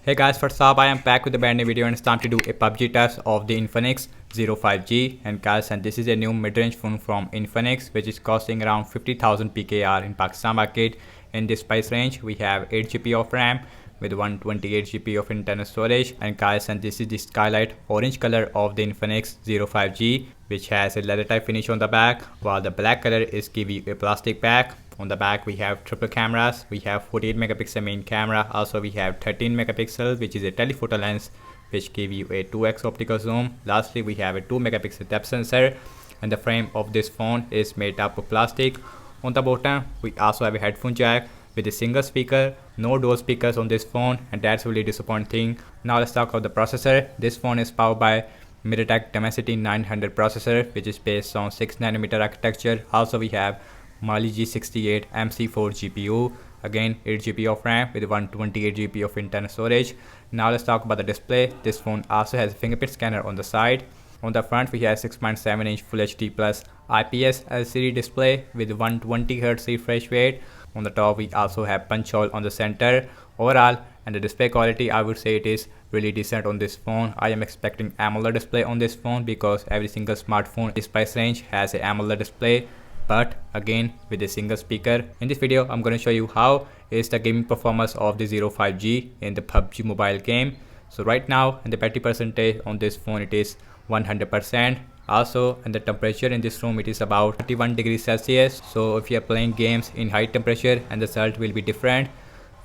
Hey guys, first up I am back with a brand new video and it's time to do a PUBG test of the Infinix 05G. And guys, this is a new mid-range phone from Infinix which is costing around 50,000 PKR in Pakistan market. In this price range we have 8GB of RAM with 128GB of internal storage. And guys, this is the skylight orange color of the Infinix 05G which has a leather type finish on the back, while the black color is giving you a plastic back. On the back we have triple cameras. We have 48 megapixel main camera. Also we have 13 megapixel which is a telephoto lens which give you a 2x optical zoom. Lastly we have a 2 megapixel depth sensor, and the frame of this phone is made up of plastic. On the bottom we also have a headphone jack with a single speaker, no dual speakers on this phone, and that's really disappointing. Now let's talk about the processor. This phone is powered by Mediatek Dimensity 900 processor which is based on 6nm architecture. Also we have Mali G68 MC4 GPU, again 8GB of RAM with 128GB of internal storage. Now let's talk about the display. This phone also has a fingerprint scanner on the side. On the front we have 6.7-inch Full HD Plus IPS LCD display with 120Hz refresh rate. On the top we also have punch hole on the center. Overall, and the display quality, I would say it is really decent on this phone. I am expecting AMOLED display on this phone because every single smartphone in this price range has a AMOLED display, but again with a single speaker. In this video I'm going to show you how is the gaming performance of the 05G in the PUBG mobile game. So right now, and the battery percentage on this phone, it is 100%. Also, and the temperature in this room, it is about 31 degrees Celsius. So if you are playing games in high temperature, and the result will be different.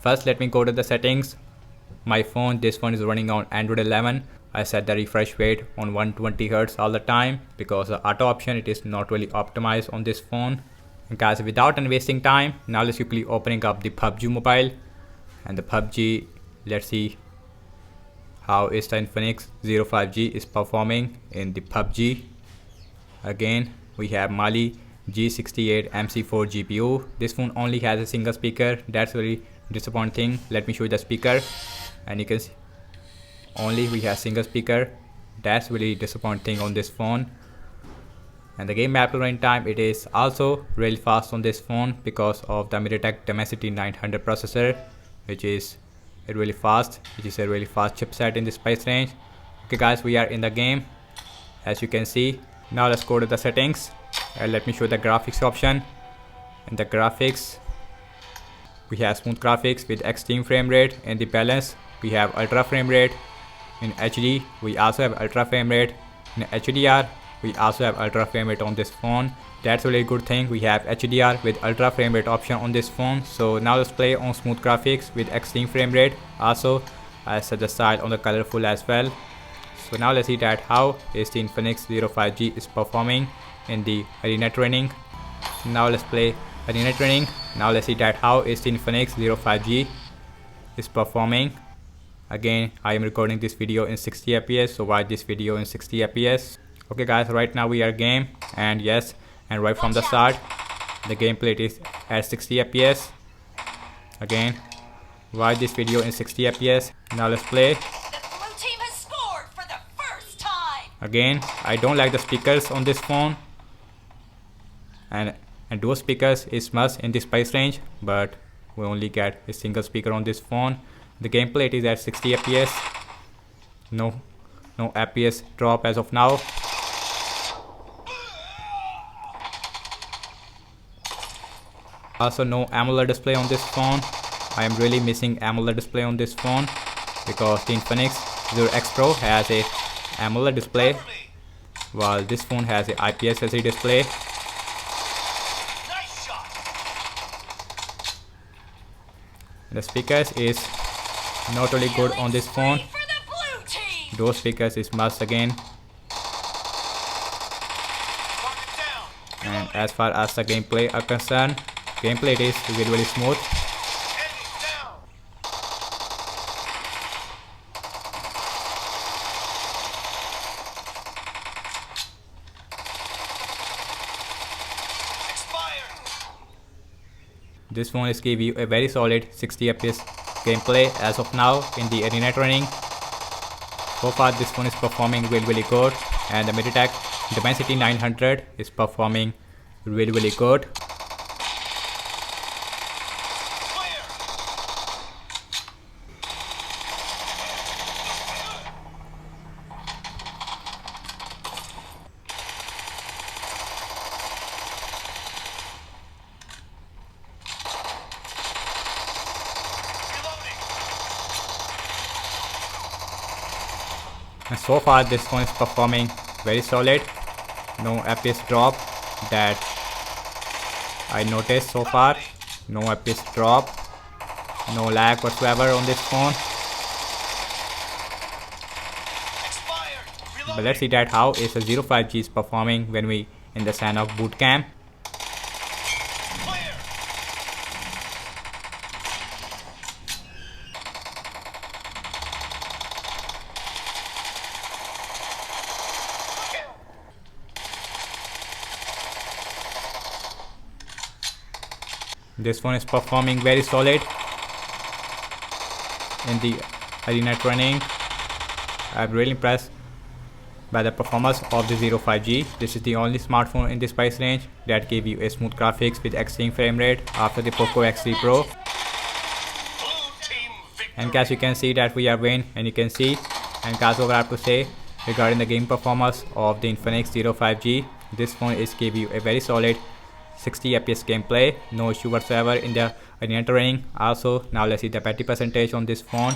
First let me go to the settings. My phone, this phone is running on Android 11. I set the refresh rate on 120Hz all the time because the auto option, it is not really optimized on this phone. And guys, without any wasting time, now let's quickly opening up the PUBG mobile. And the PUBG, let's see how is the Infinix 05G is performing in the PUBG. Again we have Mali G68 MC4 GPU. This phone only has a single speaker. That's very disappointing. Let me show you the speaker, and you can see only we have single speaker. That's really disappointing on this phone. And the game map running time, it is also really fast on this phone because of the Mediatek Dimensity 900 processor which is a really fast chipset in this price range. Okay guys, we are in the game as you can see. Now let's go to the settings and let me show the graphics option. In the graphics we have smooth graphics with extreme frame rate. In the balance we have ultra frame rate. In HD we also have ultra frame rate. In HDR we also have ultra frame rate on this phone. That's a really good thing. We have HDR with ultra frame rate option on this phone. So now let's play on smooth graphics with extreme frame rate. Also I set the style on the colorful as well. So now let's see that how is the Infinix 05G is performing in the arena training. Now let's play arena training. Now let's see that how is the Infinix 05G is performing. Again, I am recording this video in 60 fps, so watch this video in 60 fps. Okay guys, right now we are game, and yes, and right from the start the gameplay is at 60 fps. Again, watch this video in 60 fps. Now let's play. The blue team has scored for the first time. Again, I don't like the speakers on this phone, and dual speakers is must in this price range, but we only get a single speaker on this phone. The gameplay is at 60 fps. No fps drop as of now. Also no AMOLED display on this phone. I am really missing AMOLED display on this phone because the Infinix 0X Pro has a AMOLED display, while this phone has a IPS LCD display. The speakers is not really good on this phone. Those speakers is must again. And as far as the gameplay are concerned, gameplay is really smooth. This phone is giving you a very solid 60 fps gameplay as of now in the arena training. So far this phone is performing really good, and the Mediatek Dimensity 900 is performing really good. And so far this phone is performing very solid. No FPS drop that I noticed so far. No FPS drop. No lag whatsoever on this phone. But let's see that how is a 05G is performing when we in the Sanhok bootcamp. This phone is performing very solid in the arena training. I'm really impressed by the performance of the 05G. This is the only smartphone in this price range that gave you a smooth graphics with extreme frame rate after the Poco X3 Pro. And guys, you can see that we are win, and you can see, and guys, what I have to say regarding the game performance of the Infinix 05G. This phone is give you a very solid 60 FPS gameplay, no issue whatsoever in the arena training. Also, now let's see the battery percentage on this phone.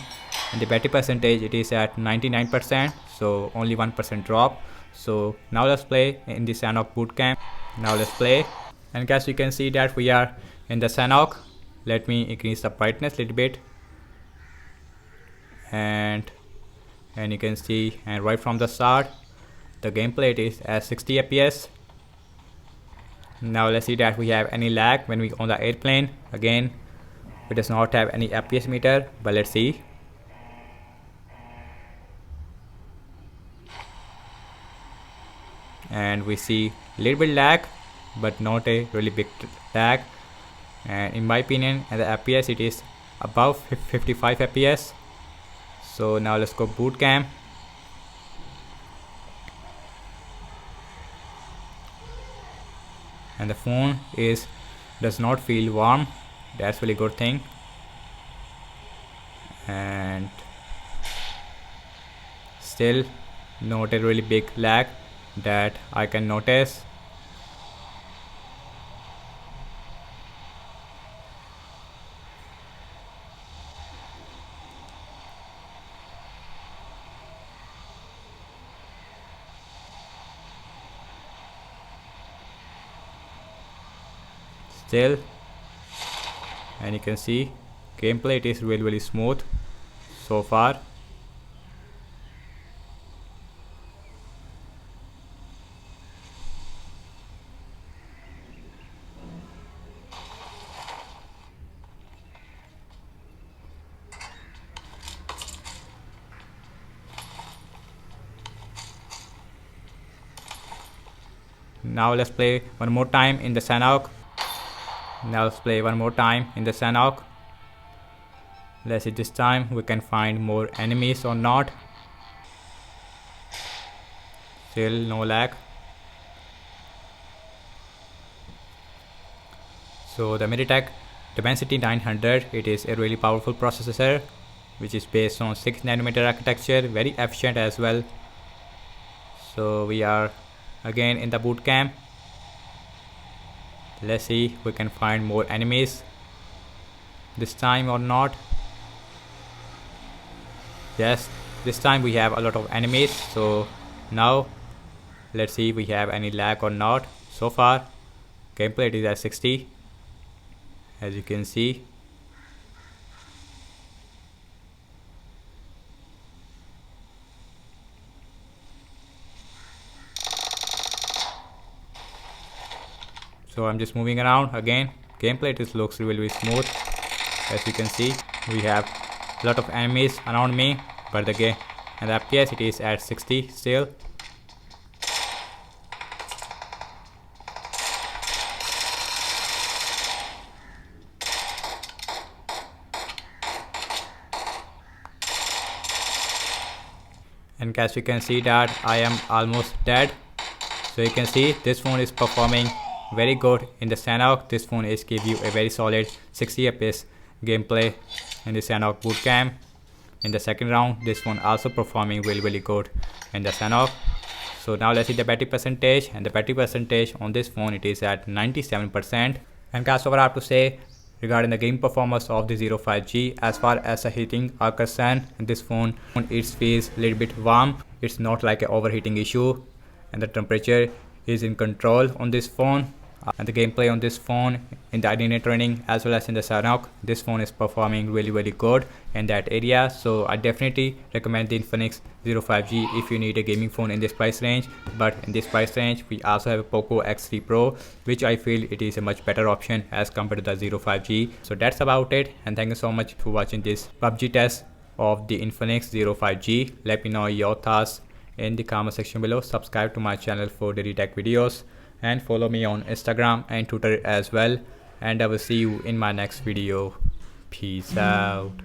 And the battery percentage, it is at 99%, so only 1% drop. So now let's play in the Sanhok bootcamp. Now let's play, and guys, you can see that we are in the Sanhok. Let me increase the brightness a little bit, and you can see, and right from the start the gameplay is at 60 FPS. Now let's see that we have any lag when we on the airplane. Again, it does not have any FPS meter, but let's see. And we see little bit lag, but not a really big lag. And in my opinion, and the FPS, it is above 55 FPS. So now let's go bootcamp. And the phone does not feel warm. That's really good thing. And still not a really big lag that I can notice. Still, and you can see gameplay, it is really smooth so far. Now let's play one more time in the Sanhok. Now let's play one more time in the Sanhok. Let's see this time we can find more enemies or not. Still no lag. So the Mediatek Dimensity 900, it is a really powerful processor which is based on 6nm architecture, very efficient as well. So we are again in the bootcamp. Let's see if we can find more enemies this time or not. Yes, this time we have a lot of enemies. So now let's see if we have any lag or not. So far gameplay, it is at 60, as you can see. So I'm just moving around again. Gameplay, it looks really smooth. As you can see, we have a lot of enemies around me, but the game and the FPS, it is at 60 still. And guys, you can see that I am almost dead. So you can see this phone is performing very good in the Sanhok. This phone is give you a very solid 60 FPS gameplay in the Sanhok bootcamp. In the second round, this phone also performing really good in the Sanhok. So now let's see the battery percentage, and the battery percentage on this phone, it is at 97%. And guys, what I have to say Regarding the game performance of the 05G, as far as the heating are concerned, this phone its feels a little bit warm. It's not like an overheating issue, and the temperature is in control on this phone. And the gameplay on this phone in the internet training as well as in the Sanhok, this phone is performing really good in that area. So I definitely recommend the Infinix 05G if you need a gaming phone in this price range. But in this price range we also have a Poco X3 Pro, which I feel it is a much better option as compared to the 05G. So that's about it, and thank you so much for watching this PUBG test of the Infinix 05G. Let me know your thoughts in the comment section below. Subscribe to my channel for daily tech videos, and follow me on Instagram and Twitter as well, and I will see you in my next video. Peace out.